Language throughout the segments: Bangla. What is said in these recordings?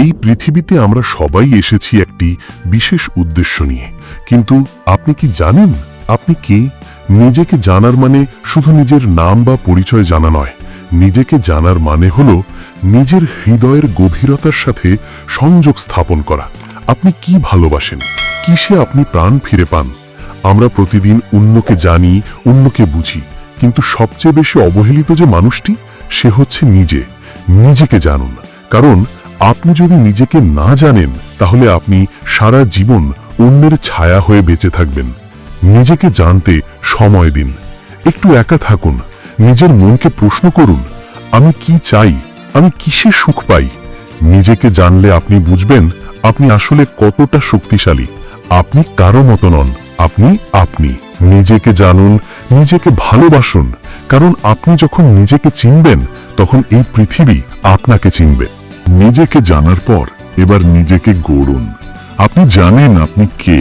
এই পৃথিবীতে আমরা সবাই এসেছি একটি বিশেষ উদ্দেশ্য নিয়ে, কিন্তু আপনি কি জানেন আপনি কে? নিজেকে জানার মানে শুধু নিজের নাম বা পরিচয় জানা নয়। নিজেকে জানার মানে হলো নিজের হৃদয়ের গভীরতার সাথে সংযোগ স্থাপন করা। আপনি কি ভালোবাসেন, কিসে আপনি প্রাণ ফিরে পান? আমরা প্রতিদিন অন্যকে জানি, অন্যকে বুঝি, কিন্তু সবচেয়ে বেশি অবহেলিত যে মানুষটি, সে হচ্ছে নিজেকে জানুন। কারণ আপনি যদি নিজেকে না জানেন, তাহলে আপনি সারা জীবন অন্যের ছায়া হয়ে বেঁচে থাকবেন। নিজেকে জানতে সময় দিন, একটু একা থাকুন, নিজের মনকে প্রশ্ন করুন, আমি কি চাই, আমি কিসে সুখ পাই? নিজেকে জানলে আপনি বুঝবেন আপনি আসলে কতটা শক্তিশালী। আপনি কারো মতো নন, আপনি নিজেকে জানুন, নিজেকে ভালোবাসুন, কারণ আপনি যখন নিজেকে চিনবেন, তখন এই পৃথিবী আপনাকে চিনবে। নিজেকে জানার পর এবার নিজেকে গড়ুন। আপনি জানেন আপনি কে,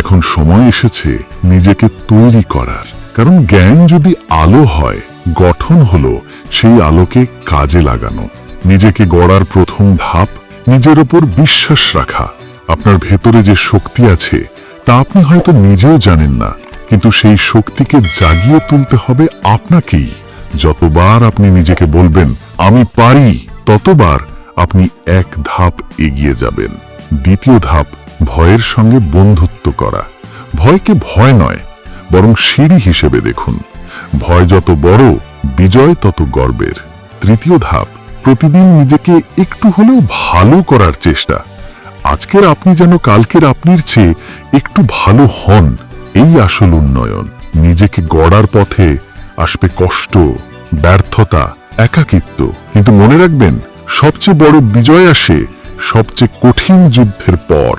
এখন সময় এসেছে নিজেকে তৈরি করার। কারণ জ্ঞান যদি আলো হয়, গঠন হলো সেই আলোকে কাজে লাগানো। নিজেকে গড়ার প্রথম ধাপ নিজের ওপর বিশ্বাস রাখা। আপনার ভেতরে যে শক্তি আছে তা আপনি হয়তো নিজেও জানেন না, কিন্তু সেই শক্তিকে জাগিয়ে তুলতে হবে আপনাকেই। যতবার আপনি নিজেকে বলবেন আমি পারি, ততবার আপনি এক ধাপ এগিয়ে যাবেন। দ্বিতীয় ধাপ, ভয়ের সঙ্গে বন্ধুত্ব করা। ভয়কে ভয় নয়, বরং সিঁড়ি হিসেবে দেখুন। ভয় যত বড়, বিজয় তত গর্বের। তৃতীয় ধাপ, প্রতিদিন নিজেকে একটু হলেও ভালো করার চেষ্টা। আজকের আপনি যেন কালকের আপনির চেয়ে একটু ভালো হন, এই আসল উন্নয়ন। নিজেকে গড়ার পথে আসবে কষ্ট, ব্যর্থতা, একাকিত্ব, কিন্তু মনে রাখবেন সবচেয়ে বড় বিজয় আসে সবচেয়ে কঠিন যুদ্ধের পর।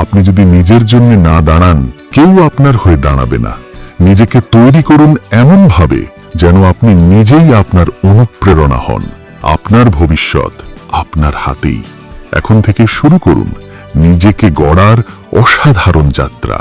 আপনি যদি নিজের জন্য না দাঁড়ান, কেউ আপনার হয়ে দাঁড়াবে না। নিজেকে তৈরি করুন এমন ভাবে যেন আপনি নিজেই আপনার অনুপ্রেরণা হন। আপনার ভবিষ্যৎ আপনার হাতেই। এখন থেকে শুরু করুন নিজেকে গড়ার অসাধারণ যাত্রা।